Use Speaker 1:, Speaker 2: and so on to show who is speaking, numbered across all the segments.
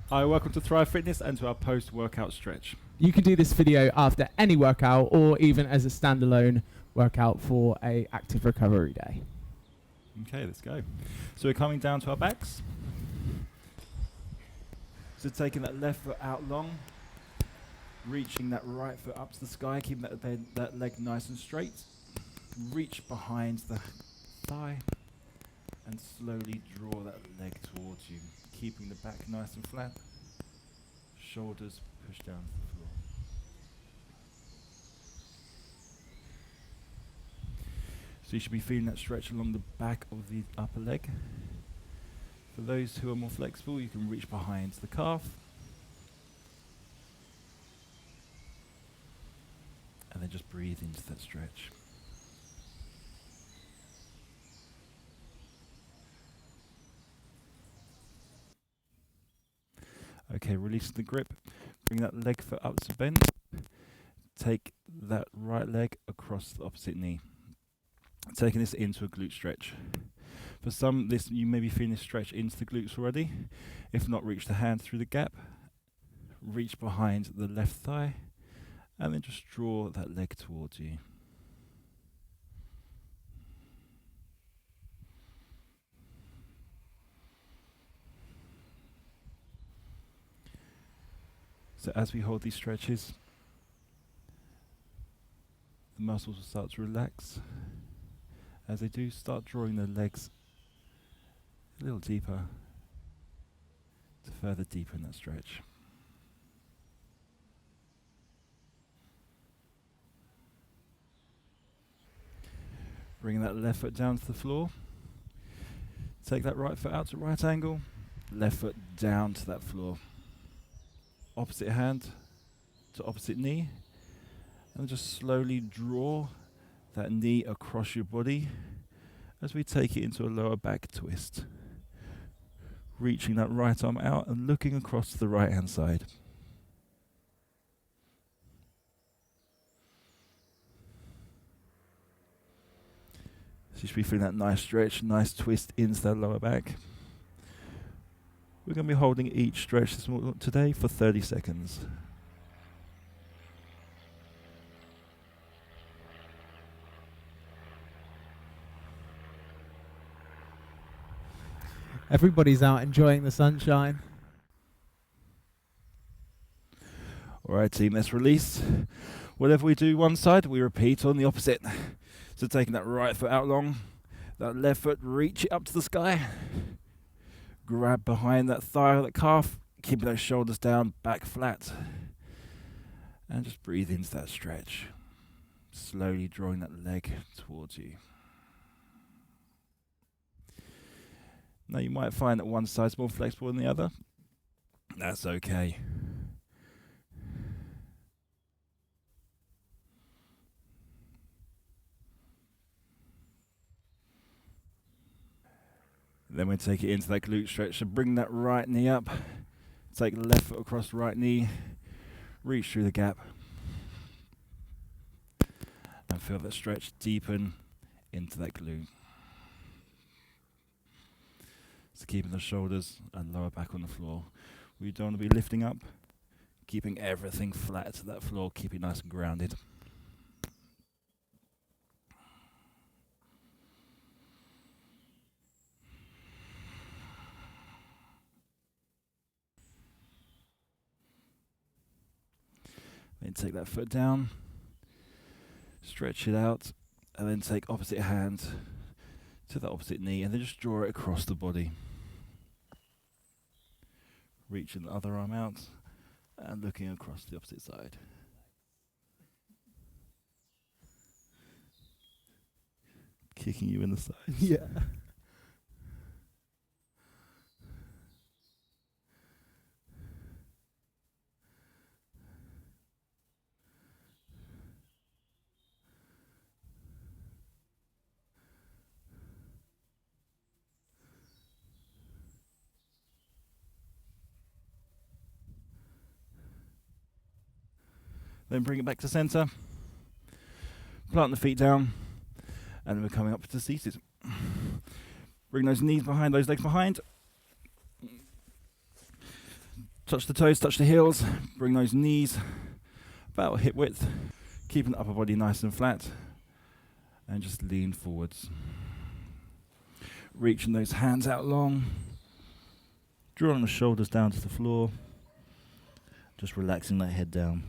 Speaker 1: Hi, welcome to Thrive Fitness and to our post-workout stretch.
Speaker 2: You can do this video after any workout or even as a standalone workout for a active recovery day.
Speaker 1: Okay, let's go. So we're coming down to our backs. So taking that left foot out long, reaching that right foot up to the sky, keeping that leg nice and straight. Reach behind the thigh and slowly draw that leg towards you, keeping the back nice and flat. Shoulders push down to the floor. So you should be feeling that stretch along the back of the upper leg. For those who are more flexible, you can reach behind the calf. And then just breathe into that stretch. Okay, releasing the grip. Bring that leg foot up to bend. Take that right leg across the opposite knee. Taking this into a glute stretch. For some, you may be feeling this stretch into the glutes already. If not, reach the hand through the gap. Reach behind the left thigh. And then just draw that leg towards you. So as we hold these stretches, the muscles will start to relax. As they do, start drawing the legs a little deeper to further deepen that stretch. Bring that left foot down to the floor. Take that right foot out to right angle. Left foot down to that floor. Opposite hand to opposite knee. And just slowly draw that knee across your body as we take it into a lower back twist. Reaching that right arm out and looking across to the right hand side. So you should be feeling that nice stretch, nice twist into that lower back. We're going to be holding each stretch today for 30 seconds.
Speaker 2: Everybody's out enjoying the sunshine.
Speaker 1: All right, team, let's release. Whatever we do one side, we repeat on the opposite. So taking that right foot out long, that left foot, reach it up to the sky. Grab behind that thigh or that calf, keeping those shoulders down, back flat. And just breathe into that stretch. Slowly drawing that leg towards you. Now you might find that one side's more flexible than the other. That's okay. Then we take it into that glute stretch. So bring that right knee up. Take the left foot across the right knee. Reach through the gap. And feel that stretch deepen into that glute. So keeping the shoulders and lower back on the floor. We don't want to be lifting up. Keeping everything flat to that floor. Keep it nice and grounded. Then take that foot down, stretch it out, and then take opposite hand to the opposite knee, and then just draw it across the body. Reaching the other arm out, and looking across the opposite side. Kicking you in the sides.
Speaker 2: Yeah.
Speaker 1: Then bring it back to center. Plant the feet down. And we're coming up to seated. Bring those knees behind, those legs behind. Touch the toes, touch the heels, bring those knees about hip width, keeping the upper body nice and flat, and just lean forwards. Reaching those hands out long, drawing the shoulders down to the floor, just relaxing that head down.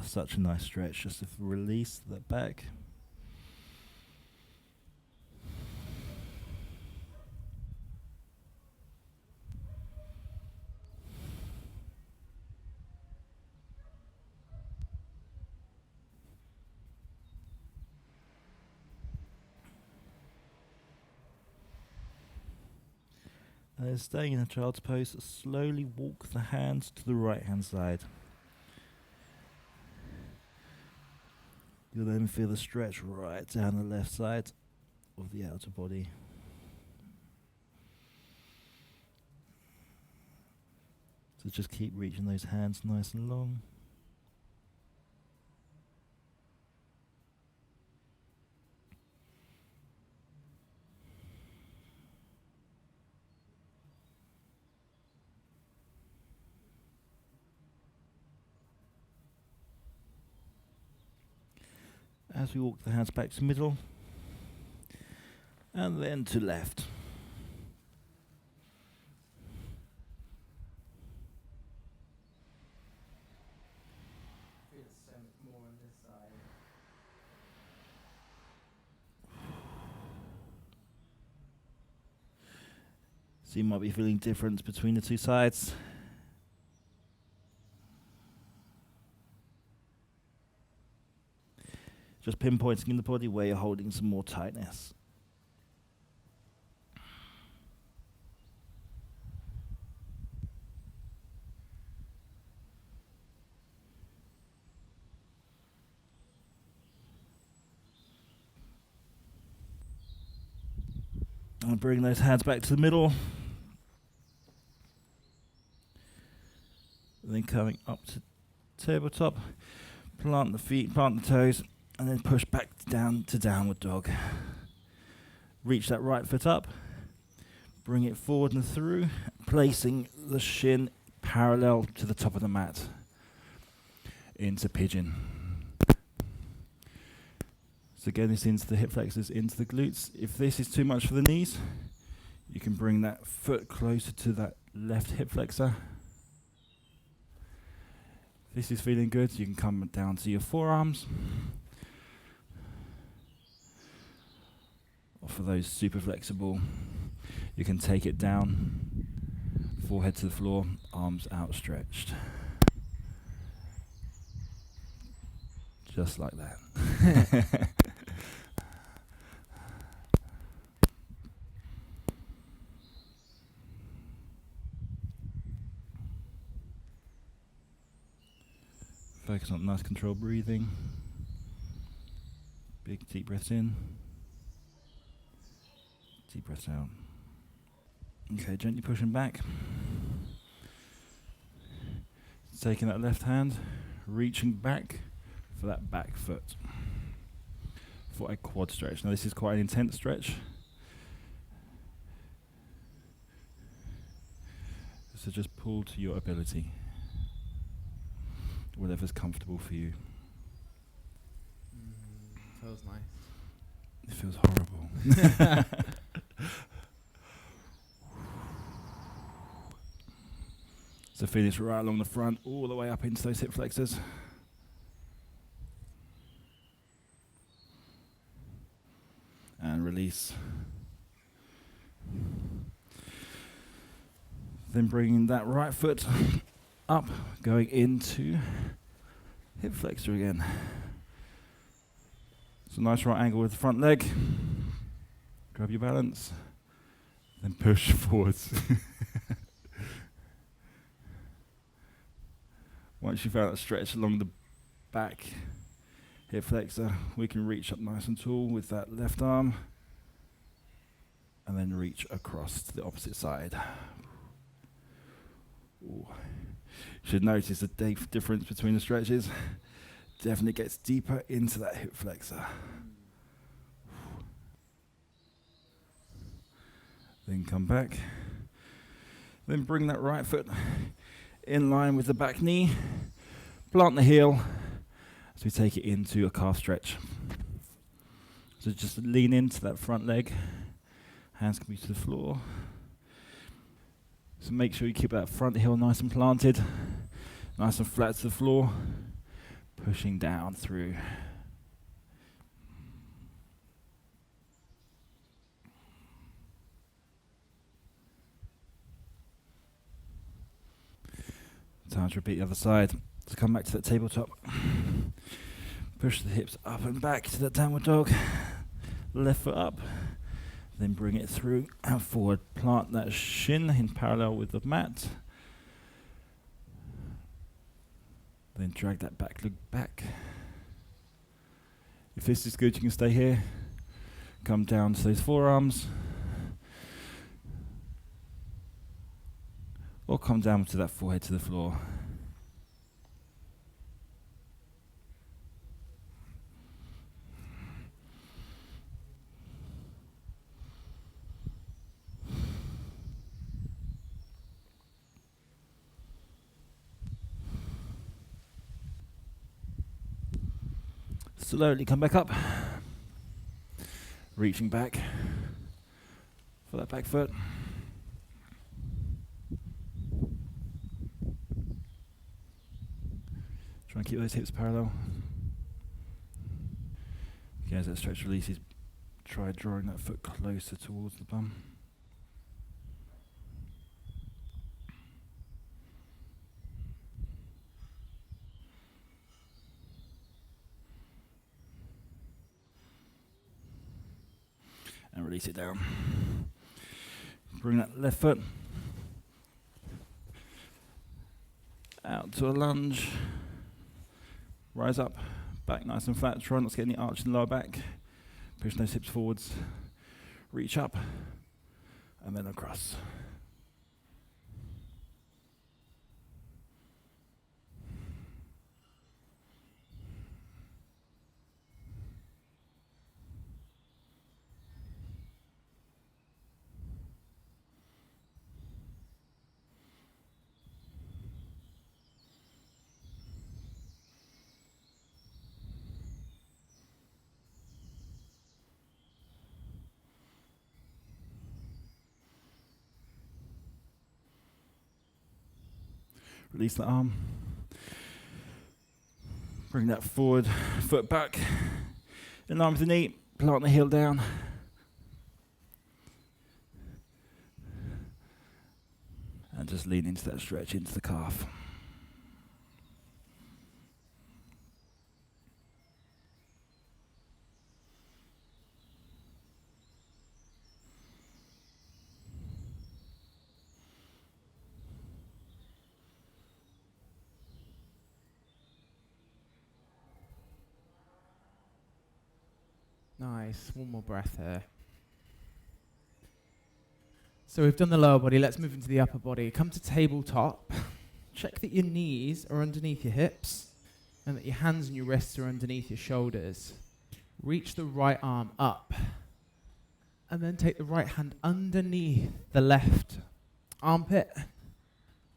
Speaker 1: Such a nice stretch, just to release that back. Staying in a child's pose, slowly walk the hands to the right hand side. You'll then feel the stretch right down the left side of the outer body. So just keep reaching those hands nice and long. As we walk the hands back to middle, and then to left.
Speaker 2: Feel so much more on this side.
Speaker 1: So you might be feeling difference between the two sides. Just pinpointing in the body where you're holding some more tightness. And bring those hands back to the middle. And then coming up to tabletop, plant the feet, plant the toes, and then push back down to downward dog. Reach that right foot up, bring it forward and through, placing the shin parallel to the top of the mat. Into pigeon. So again, this into the hip flexors, into the glutes. If this is too much for the knees, you can bring that foot closer to that left hip flexor. If this is feeling good, you can come down to your forearms. Or for those super flexible, you can take it down, forehead to the floor, arms outstretched. Just like that. Focus on nice controlled breathing. Big deep breaths in. Deep breaths out. Okay, gently pushing back. Taking that left hand, reaching back for that back foot. For a quad stretch. Now this is quite an intense stretch. So just pull to your ability. Whatever's comfortable for you.
Speaker 2: Feels nice.
Speaker 1: It feels horrible. So finish right along the front, all the way up into those hip flexors. And release. Then bringing that right foot up, going into hip flexor again. So nice right angle with the front leg. Grab your balance. Then push forwards. Once you've found that stretch along the back hip flexor, we can reach up nice and tall with that left arm. And then reach across to the opposite side. Ooh. You should notice the difference between the stretches. Definitely gets deeper into that hip flexor. Then come back. Then bring that right foot in line with the back knee. Plant the heel as we take it into a calf stretch. So just lean into that front leg. Hands can be to the floor. So make sure you keep that front heel nice and planted, nice and flat to the floor, pushing down through. Time to repeat the other side. So come back to that tabletop. Push the hips up and back to the downward dog. Left foot up. Then bring it through and forward. Plant that shin in parallel with the mat. Then drag that back leg back. If this is good, you can stay here. Come down to those forearms. Or come down to that forehead to the floor. Slowly come back up. Reaching back for that back foot. Try and keep those hips parallel. Okay, as that stretch releases, try drawing that foot closer towards the bum. And release it down. Bring that left foot out to a lunge. Rise up, back nice and flat. Try not to get any arch in the lower back. Push those hips forwards. Reach up, and then across. Release the arm. Bring that forward, foot back. In line with the knee, plant the heel down. And just lean into that stretch into the calf.
Speaker 2: Nice. One more breath here. So we've done the lower body. Let's move into the upper body. Come to tabletop. Check that your knees are underneath your hips and that your hands and your wrists are underneath your shoulders. Reach the right arm up. And then take the right hand underneath the left armpit.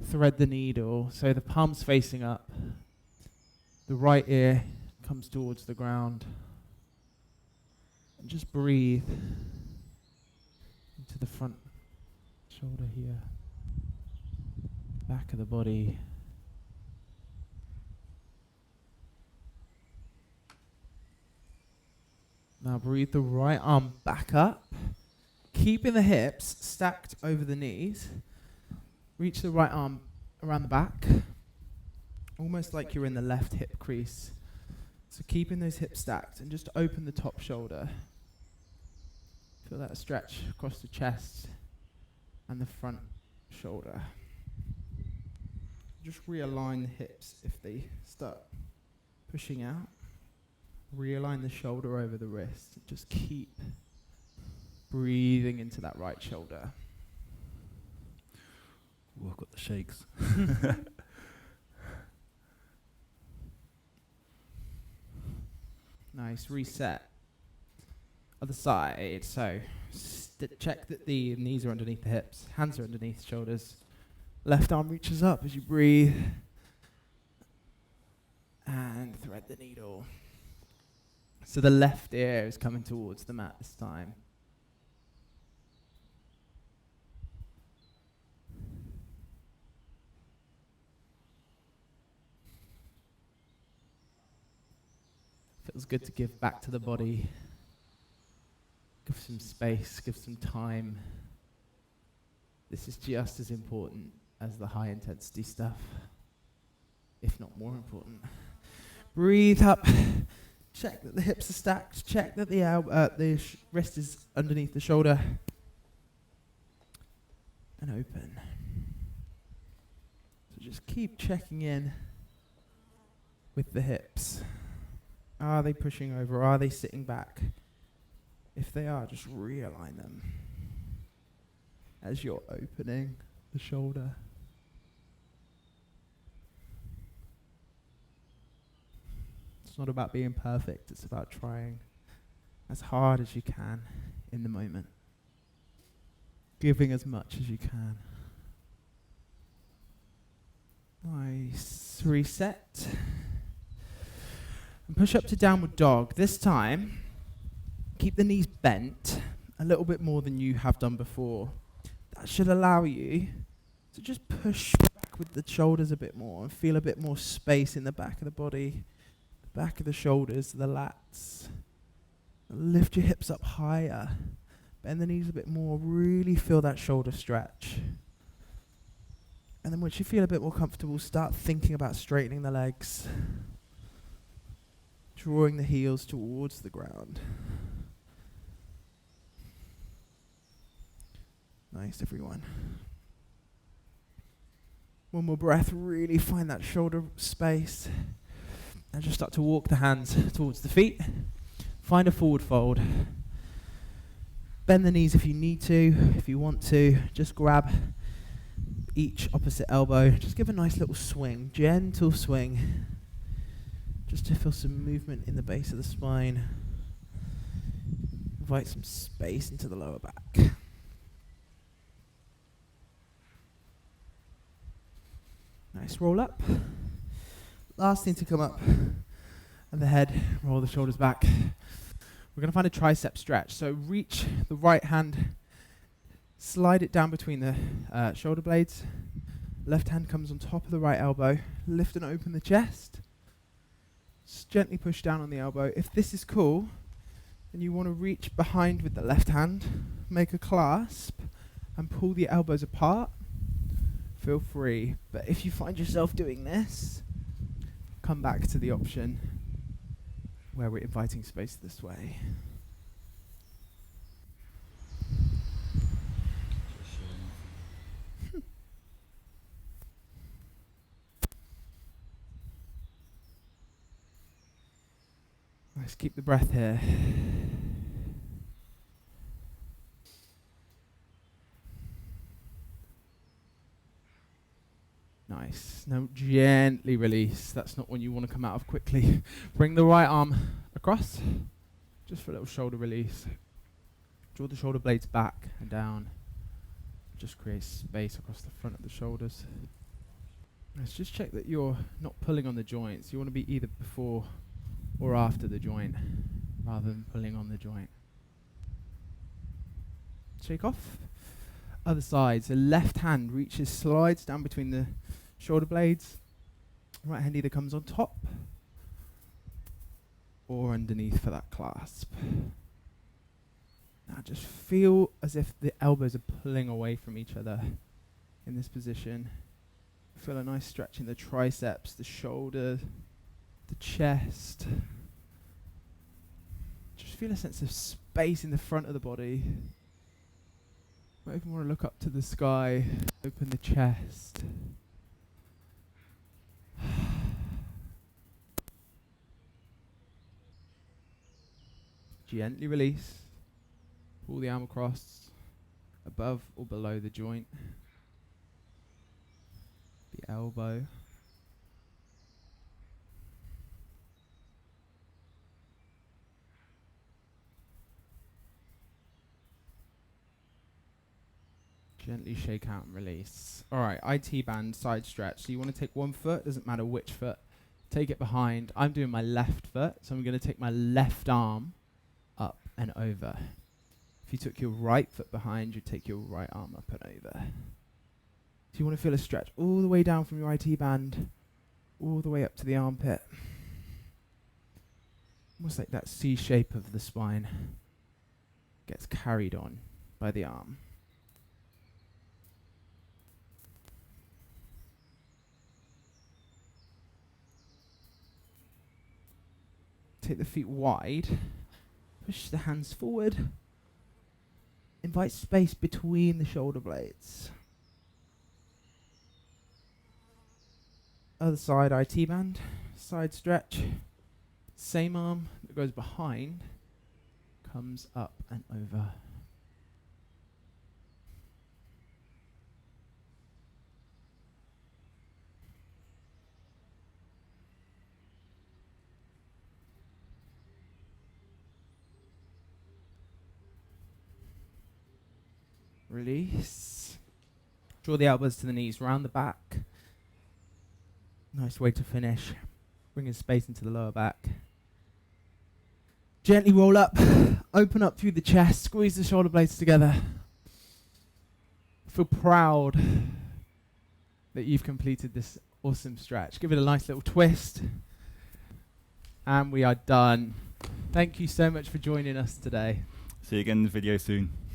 Speaker 2: Thread the needle. So the palm's facing up. The right ear comes towards the ground. And just breathe into the front shoulder here, back of the body. Now breathe the right arm back up, keeping the hips stacked over the knees. Reach the right arm around the back, almost like you're in the left hip crease. So keeping those hips stacked and just open the top shoulder. Feel that stretch across the chest and the front shoulder. Just realign the hips if they start pushing out. Realign the shoulder over the wrist. Just keep breathing into that right shoulder.
Speaker 1: Ooh, I've got the shakes.
Speaker 2: Nice, reset. Other side, so check that the knees are underneath the hips, hands are underneath the shoulders. Left arm reaches up as you breathe. And thread the needle. So the left ear is coming towards the mat this time. Feels good to give back to the body. Give some space, give some time. This is just as important as the high intensity stuff, if not more important. Breathe up. Check that the hips are stacked. Check that the wrist is underneath the shoulder. And open. So just keep checking in with the hips. Are they pushing over? Are they sitting back? If they are, just realign them as you're opening the shoulder. It's not about being perfect. It's about trying as hard as you can in the moment. Giving as much as you can. Nice. Reset. And push up to downward dog. This time, keep the knees bent a little bit more than you have done before. That should allow you to just push back with the shoulders a bit more and feel a bit more space in the back of the body, the back of the shoulders, the lats. Lift your hips up higher. Bend the knees a bit more. Really feel that shoulder stretch. And then once you feel a bit more comfortable, start thinking about straightening the legs. Drawing the heels towards the ground. Nice, everyone. One more breath. Really find that shoulder space. And just start to walk the hands towards the feet. Find a forward fold. Bend the knees if you need to. If you want to, just grab each opposite elbow. Just give a nice little swing. Gentle swing. Just to feel some movement in the base of the spine. Invite some space into the lower back. Nice, roll up. Last thing to come up. And the head, roll the shoulders back. We're going to find a tricep stretch. So reach the right hand, slide it down between the shoulder blades. Left hand comes on top of the right elbow. Lift and open the chest. Gently push down on the elbow. If this is cool, then you want to reach behind with the left hand, make a clasp, and pull the elbows apart. Feel free. But if you find yourself doing this, come back to the option where we're inviting space this way. Let's keep the breath here. Nice. Now gently release. That's not one you want to come out of quickly. Bring the right arm across. Just for a little shoulder release. Draw the shoulder blades back and down. Just create space across the front of the shoulders. Let's just check that you're not pulling on the joints. You want to be either before or after the joint, rather than pulling on the joint. Shake off. Other side. So left hand reaches, slides down between the shoulder blades. Right hand either comes on top or underneath for that clasp. Now just feel as if the elbows are pulling away from each other in this position. Feel a nice stretch in the triceps, the shoulder, the chest. Just feel a sense of space in the front of the body. Might even want to look up to the sky, open the chest. Gently release. Pull the arm across, above or below the joint. The elbow. Gently shake out and release. All right, IT band side stretch. So you want to take one foot, doesn't matter which foot. Take it behind. I'm doing my left foot, so I'm going to take my left arm up and over. If you took your right foot behind, you'd take your right arm up and over. So you want to feel a stretch all the way down from your IT band, all the way up to the armpit. Almost like that C shape of the spine gets carried on by the arm. Take the feet wide, push the hands forward, invite space between the shoulder blades. Other side, IT band, side stretch, same arm that goes behind, comes up and over. Release. Draw the elbows to the knees, round the back. Nice way to finish. Bringing space into the lower back. Gently roll up, open up through the chest, squeeze the shoulder blades together. Feel proud that you've completed this awesome stretch. Give it a nice little twist. And we are done. Thank you so much for joining us today.
Speaker 1: See you again in the video soon.